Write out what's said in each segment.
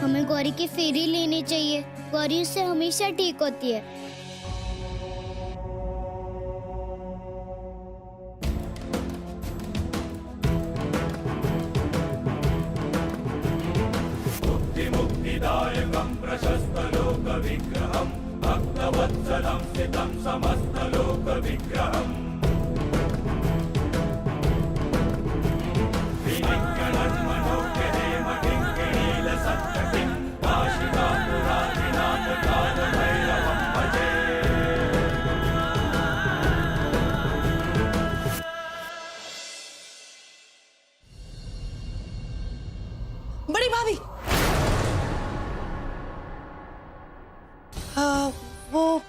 हमें गौरी की फेरी लेनी चाहिए। गौरी उससे हमेशा ठीक होती है। मुक्तिदायकं प्रशस्तलोक विग्रहं भक्तवत्सलं स्थितं समस्तलोक विग्रहम् बड़ी भाभी, वो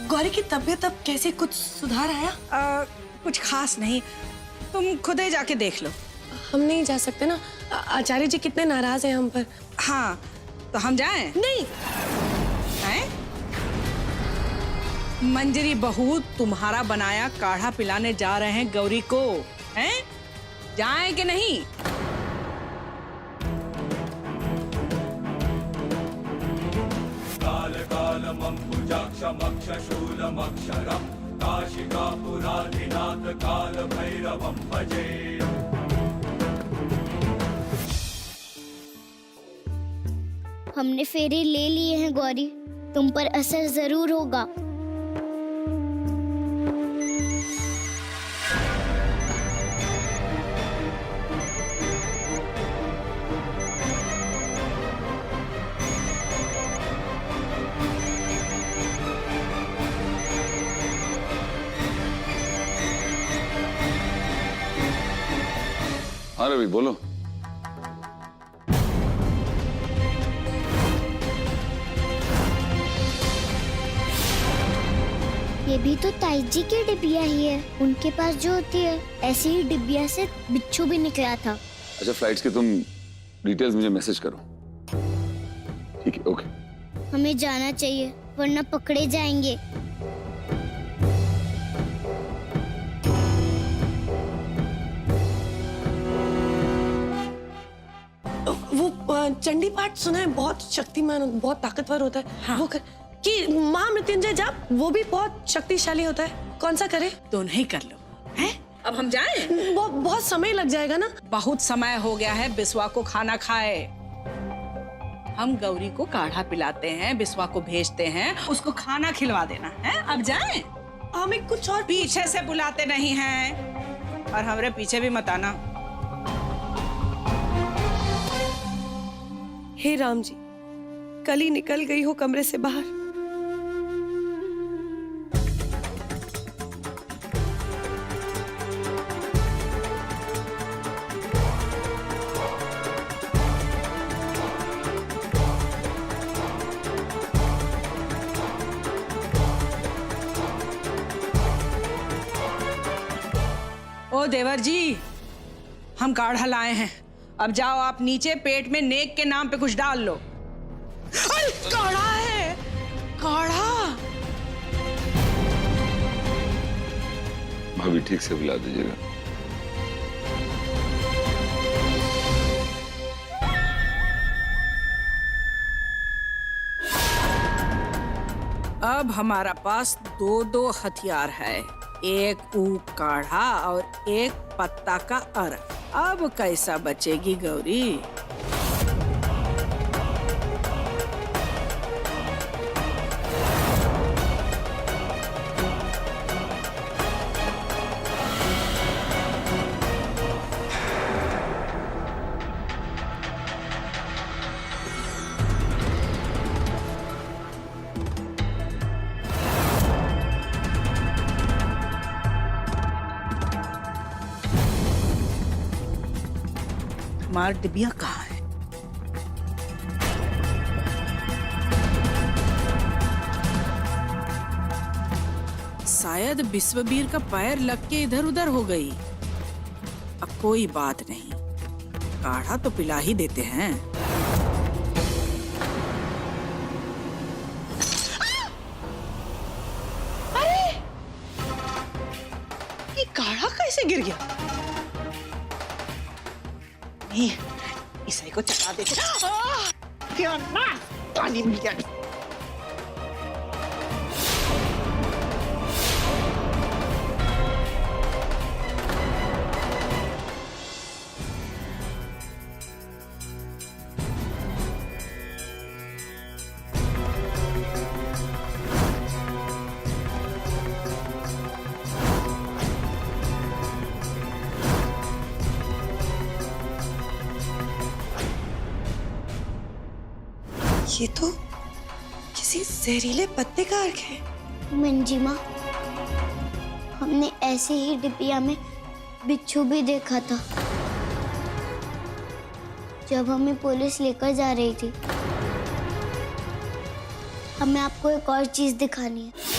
गौरी की तबीयत अब कैसे, कुछ सुधार आया? कुछ खास नहीं, तुम खुद ही जाके देख लो। हम नहीं जा सकते ना, आचार्य जी कितने नाराज हैं हम पर। हाँ, तो हम जाएं? नहीं। हैं? मंजरी बहू तुम्हारा बनाया काढ़ा पिलाने जा रहे हैं गौरी को, हैं? जाएं कि नहीं? काल कालमम्बुजाक्षमक्षशूलमक्षरं काशिकापुराधिनाथ काल भैरवं भजे। हमने फेरे ले लिए हैं गौरी, तुम पर असर जरूर होगा। हाँ रवि बोलो। ये भी तो ताई जी की डिबिया ही है। उनके पास जो होती है, ऐसी ही डिबिया से बिच्छू भी निकला था। अच्छा, फ्लाइट्स की तुम डिटेल्स मुझे मैसेज करो। ठीक है, ओके। हमें जाना चाहिए वरना पकड़े जाएंगे। वो चंडी पाठ सुना है, बहुत शक्तिमान, बहुत ताकतवर होता है। हाँ। वो कि महामृत्युंजय जाप, वो भी बहुत शक्तिशाली होता है। कौन सा करे? दोनों ही कर लो। हैं? अब हम जाएं? बहुत समय लग जाएगा ना। बहुत समय हो गया है बिस्वा को खाना खाए। हम गौरी को काढ़ा पिलाते हैं, बिस्वा को भेजते हैं, उसको खाना खिलवा देना है। अब जाएं? हमें कुछ और पीछे से बुलाते नहीं हैं और हमारे पीछे भी मत आना। हे राम जी, कल ही निकल गई हो कमरे से बाहर। ओ देवर जी, हम काढ़ा लाए हैं। अब जाओ आप नीचे, पेट में नेक के नाम पे कुछ डाल लो। अरे काढ़ा है, काढ़ा। भाभी ठीक से बुला दीजिएगा। अब हमारा पास दो हथियार है, एक ऊख काढ़ा और एक पत्ता का अर्क। अब कैसा बचेगी गौरी? हमारा डिबिया कहाँ है? शायद विश्ववीर का पैर लग के इधर उधर हो गई। अब कोई बात नहीं, काढ़ा तो पिला ही देते हैं। काढ़ा कैसे गिर गया? नहीं, ईसाई को चढ़ा देते। क्या ना पानी मिल गया। ये तो किसी जहरीले पत्ते का अर्क है। मंजिमा, हमने ऐसे ही डिबिया में बिच्छू भी देखा था जब हमें पुलिस लेकर जा रही थी। हमें आपको एक और चीज दिखानी है।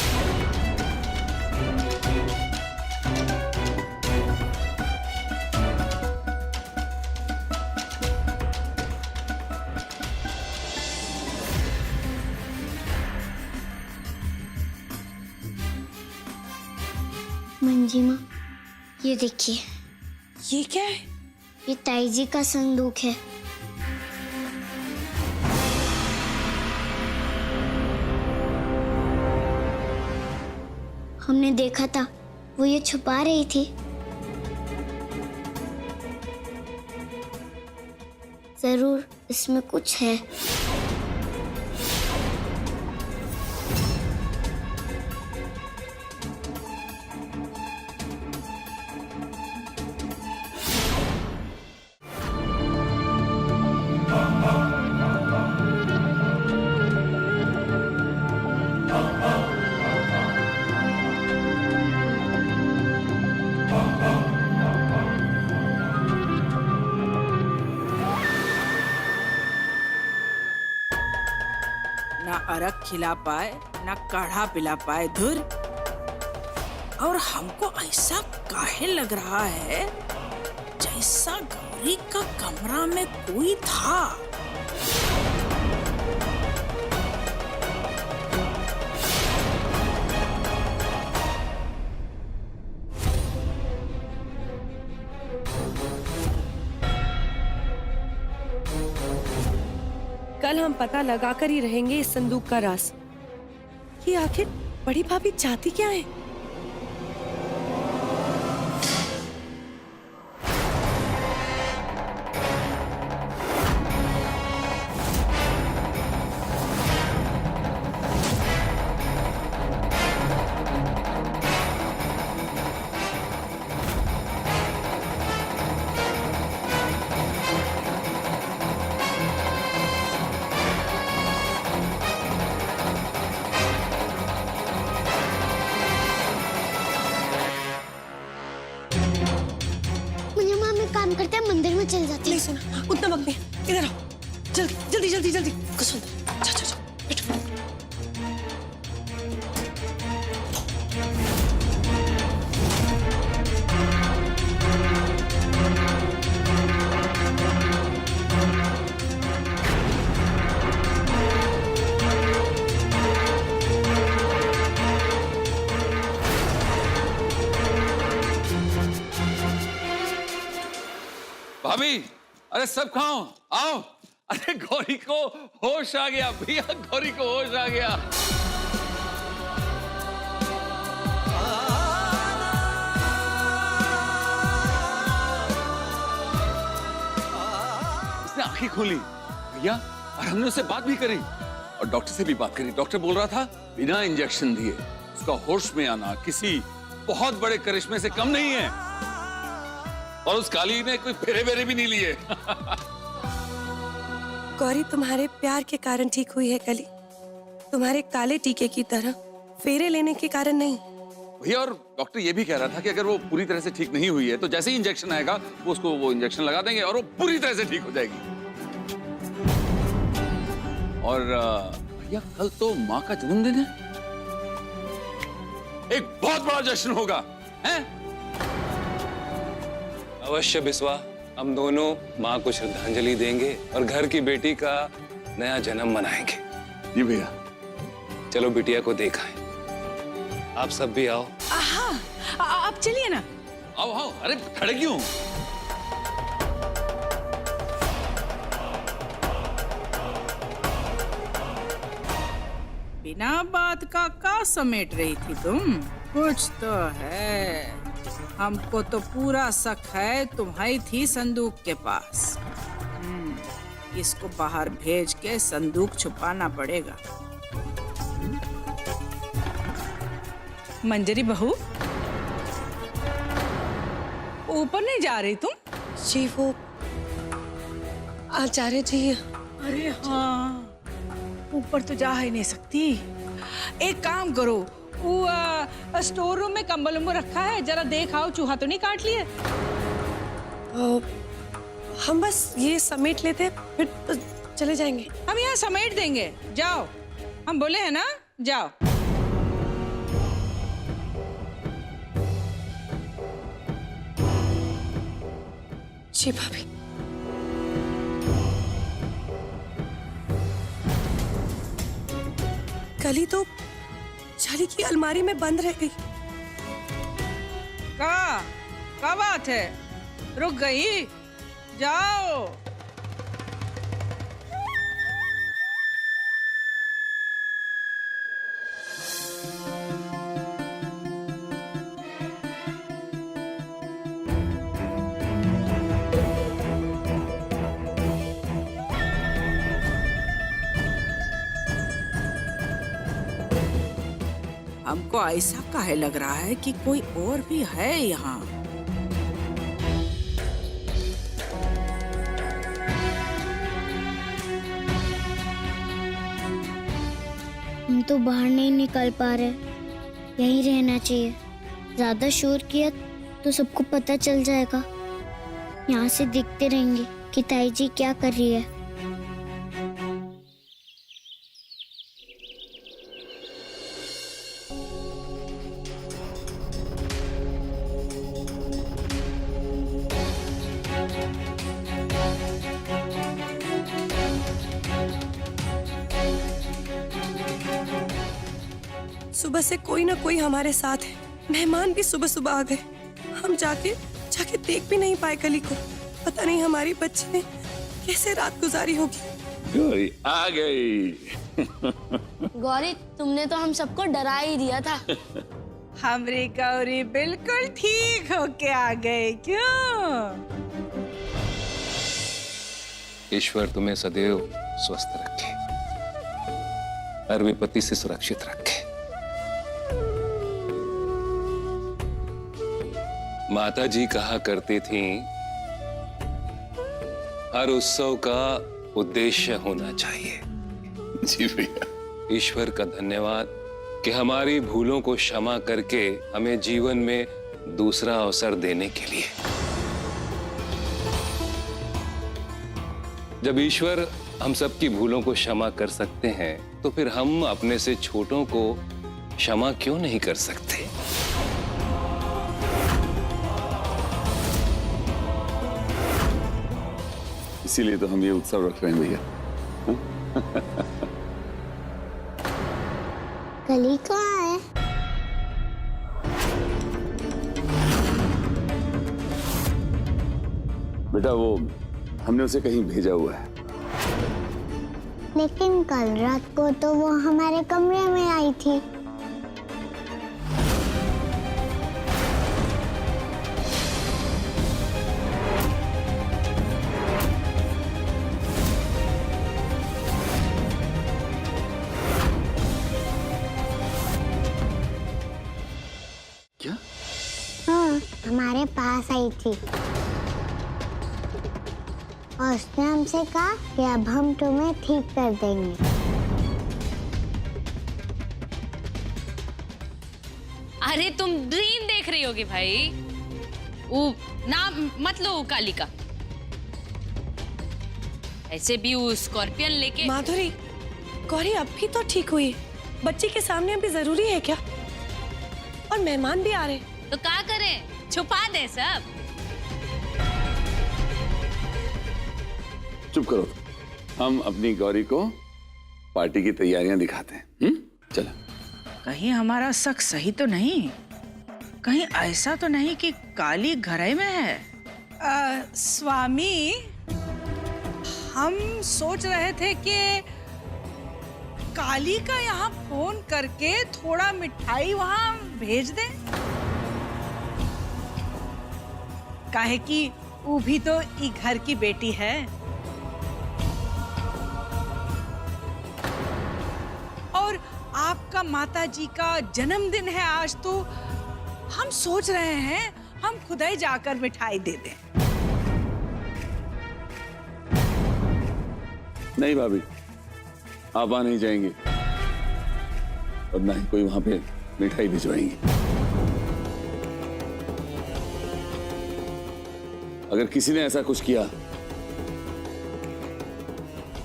मंजिमा, ये देखिए, ये क्या है? ये ताईजी का संदूक है। हमने देखा था वो ये छुपा रही थी। जरूर इसमें कुछ है। ना अरक खिला पाए, ना काढ़ा पिला पाए, धुर। और हमको ऐसा काहे लग रहा है जैसा गौरी का कमरा में कोई था। कल हम पता लगाकर ही रहेंगे इस संदूक का राज। ये आखिर बड़ी भाभी चाहती क्या है? काम करते हैं, मंदिर में चल जाते हैं। नहीं सुना, उतना वक्त नहीं, इधर आओ, जल्दी जल्दी जल्दी जल्दी। कुछ चल चल चल, बैठो। भाभी, अरे सब खाओ, आओ। अरे गौरी को होश आ गया भैया, गौरी को होश आ गया। उसने आंखें खोली भैया, और हमने उससे बात भी करी और डॉक्टर से भी बात करी। डॉक्टर बोल रहा था बिना इंजेक्शन दिए उसका होश में आना किसी बहुत बड़े करिश्मे से कम नहीं है। और उस काली ने कोई फेरे वेरे भी नहीं लिए। गौरी तुम्हारे प्यार के कारण ठीक हुई है कली, तुम्हारे काले टीके की तरह, फेरे लेने के कारण नहीं। भैया, और डॉक्टर ये भी कह रहा था कि अगर वो पूरी तरह से ठीक नहीं हुई है तो जैसे ही इंजेक्शन आएगा वो उसको वो इंजेक्शन लगा देंगे और वो पूरी तरह से ठीक हो जाएगी। और भैया, कल तो माँ का जन्मदिन है, एक बहुत बड़ा जश्न होगा, हैं? अवश्य बिस्वा, हम दोनों माँ को श्रद्धांजलि देंगे और घर की बेटी का नया जन्म मनाएंगे। जी भैया। चलो बिटिया को देखाएं। आप सब भी आओ। आप चलिए ना, आओ आओ, अरे खड़े क्यों? बिना बात का समेट रही थी तुम? कुछ तो है। हमको तो पूरा शक है तुम्हारी थी संदूक के पास। इसको बाहर भेज के संदूक छुपाना पड़ेगा। मंजरी बहू, ऊपर नहीं जा रही तुम? जी वो आचार्य जी। अरे हाँ, ऊपर तो जा ही नहीं सकती। एक काम करो, वो स्टोर रूम में कंबल उम्बल रखा है, जरा देख आओ, चूहा तो नहीं काट लिए? हम बस ये समेट लेते फिर तो चले जाएंगे। हम यहाँ समेट देंगे, जाओ। हम बोले हैं ना, जाओ। जी भाभी। कली तो चाली की अलमारी में बंद रह गई। का बात है? रुक गई? जाओ। हमको ऐसा काहे लग रहा है कि कोई और भी है यहाँ। हम तो बाहर नहीं निकल पा रहे, यहीं रहना चाहिए। ज्यादा शोर किया तो सबको पता चल जाएगा। यहाँ से देखते रहेंगे कि ताई जी क्या कर रही है। सुबह से कोई ना कोई हमारे साथ है। मेहमान भी सुबह सुबह आ गए। हम जाके देख भी नहीं पाए कली को। पता नहीं हमारी बच्ची ने कैसे रात गुजारी होगी। गौरी आ गई। गौरी, तुमने तो हम सबको डरा ही दिया था। हमारी गौरी बिल्कुल ठीक होके आ गए। क्यों? ईश्वर तुम्हें सदैव स्वस्थ रखे, हर विपत्ति से सुरक्षित रखे। माता जी कहा करती थीं, हर उत्सव का उद्देश्य होना चाहिए। जी भैया। ईश्वर का धन्यवाद कि हमारी भूलों को क्षमा करके हमें जीवन में दूसरा अवसर देने के लिए। जब ईश्वर हम सबकी भूलों को क्षमा कर सकते हैं, तो फिर हम अपने से छोटों को क्षमा क्यों नहीं कर सकते? इसीलिए तो हम ये उत्सव रख रहे हैं भैया। कली कहाँ है? बेटा वो हमने उसे कहीं भेजा हुआ है। लेकिन कल रात को तो वो हमारे कमरे में आई थी। क्या? हाँ, हमारे पास आई थी और उसने हमसे कहा कि अब हम तुम्हें ठीक कर देंगे। अरे तुम ड्रीम देख रही होगी भाई। वो नाम मत लो काली का। ऐसे भी वो स्कॉर्पियन लेके। माधुरी, गौरी अब भी तो ठीक हुई। बच्ची के सामने अभी जरूरी है क्या? और मेहमान भी आ रहे। तो क्या करें, छुपा दे सब। चुप करो, हम अपनी गौरी को पार्टी की तैयारियां दिखाते हैं। चलो। कहीं हमारा शक सही तो नहीं? कहीं ऐसा तो नहीं कि काली घरे में है? स्वामी, हम सोच रहे थे कि काली का यहाँ फोन करके थोड़ा मिठाई वहाँ भेज दें। काहे कि वो भी तो ई घर की बेटी है। और आपका माताजी का जन्मदिन है आज, तो हम सोच रहे हैं हम खुद ही जाकर मिठाई दे दें। नहीं भाभी, आप आ नहीं जाएंगी और ना ही कोई वहां पे मिठाई भिजवाएंगी। अगर किसी ने ऐसा कुछ किया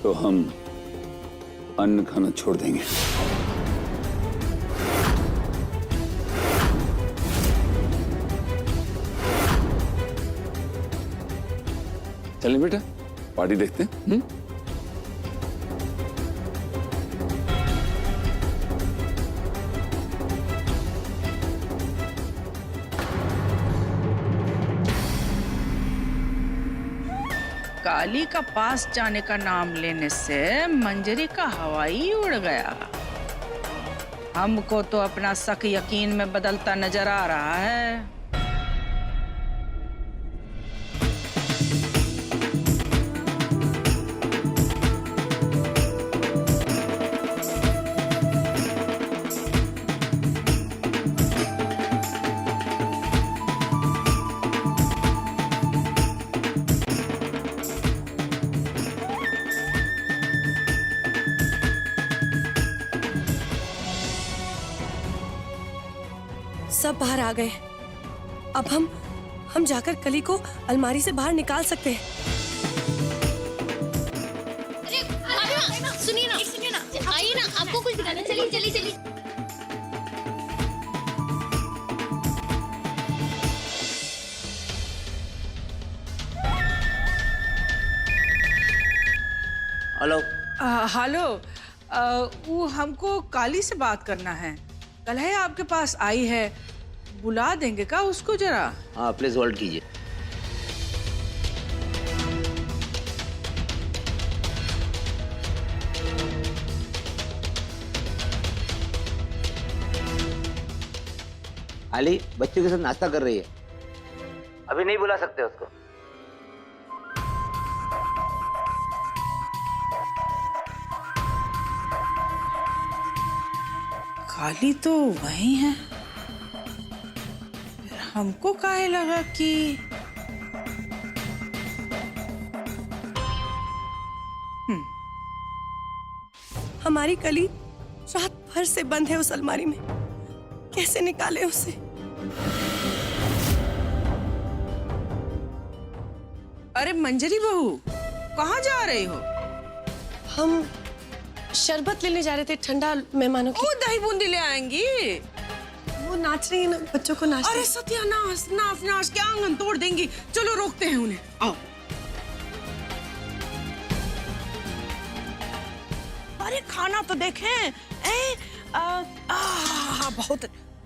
तो हम अन्न खाना छोड़ देंगे। चलें बेटा, पार्टी देखते हैं। काली का पास जाने का नाम लेने से मंजरी का हवाई उड़ गया। हमको तो अपना शक यकीन में बदलता नजर आ रहा है। सब बाहर आ गए। अब हम जाकर कली को अलमारी से बाहर निकाल सकते हैं। सुनिए ना, आइए ना, आपको कुछ दिखाना। चलिए। हेलो। हेलो, वो हमको काली से बात करना है। कल है आपके पास आई है, बुला देंगे क्या उसको जरा? हाँ, प्लीज होल्ड कीजिए। काली बच्चों के साथ नाश्ता कर रही है, अभी नहीं बुला सकते उसको। काली तो वही है। हमको काहे लगा कि हमारी कली रात भर से बंद है उस अलमारी में, कैसे निकाले उसे? अरे मंजरी बहू, कहाँ जा रही हो? हम शरबत लेने जा रहे थे, ठंडा मेहमानों की। ओ, दही बूंदी ले आएंगी। वो नाच रही है ना, बच्चों को नाच। अरे सत्यानाश, नाच के आंगन तोड़ देंगी। चलो रोकते हैं उन्हें, आओ। अरे खाना तो देखें।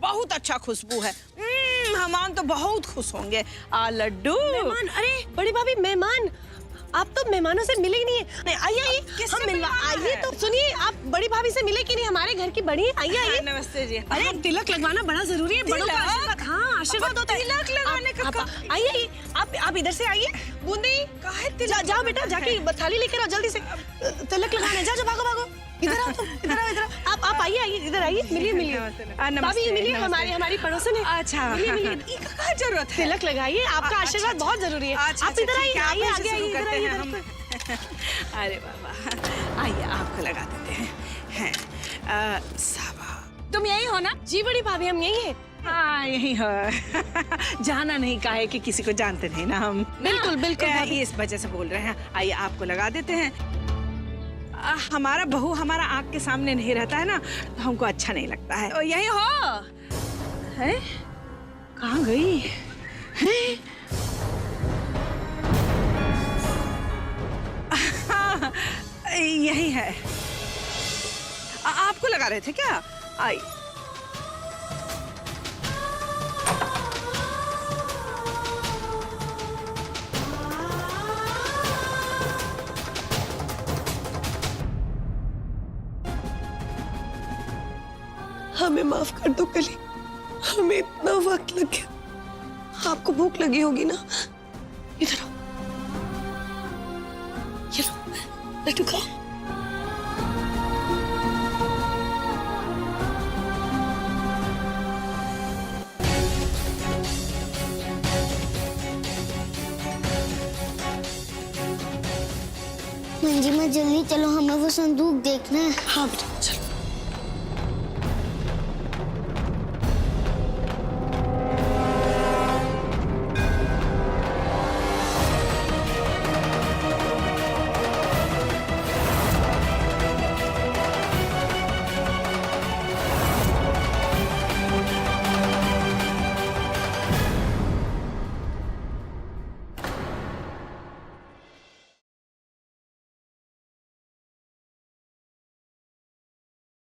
बहुत अच्छा खुशबू है। मेहमान तो बहुत खुश होंगे। लड्डू। मेहमान? अरे बड़ी भाभी, मेहमान? आप तो मेहमानों से मिले ही नहीं है। नहीं, आइए हम मिलवा। आइए तो सुनिए, आप बड़ी भाभी से मिले कि नहीं? हमारे घर की बड़ी है। आइए। नमस्ते जी। अरे तिलक लगवाना बड़ा जरूरी है। बड़ों का आशीर्वाद। हाँ, आशीर्वाद होता है। तिलक लगाने का। आइए, आप इधर से आइए। बूंदी, जाओ बेटा, जाके थाली लेकर आओ जल्दी से। तिलक लगाना। जाओ, भागो। इधर आओ तुम, इधर आओ। आप आइए, इधर आइए। मिलिए। भाभी मिलिए, हमारी पड़ोसन है। अच्छा, मिलिए। क्या जरूरत है? तिलक लगाइए, आपका आशीर्वाद बहुत जरूरी है। आप इधर आइए, आगे आइए। अरे बाबा, आइए आपको लगा देते हैं। साबा, तुम यही हो ना? जी बड़ी भाभी, हम यही हैं। हाँ, यही हो। जाना नहीं, काहे कि किसी को जानते नहीं ना हम। बिल्कुल इस वजह से बोल रहे हैं। आइए आपको लगा देते हैं। हमारा बहू हमारा आंख के सामने नहीं रहता है ना, तो हमको अच्छा नहीं लगता है। और यही हो है? कहाँ गई है? यही है। आपको लगा रहे थे क्या? आई। हमें माफ कर दो कली, हमें इतना वक्त लग गया। आपको भूख लगी होगी ना, इधर आओ, ये लो लड्डू खाओ। मंजिमा जल्दी चलो, हमें वो संदूक देखना है। हाँ बेटा।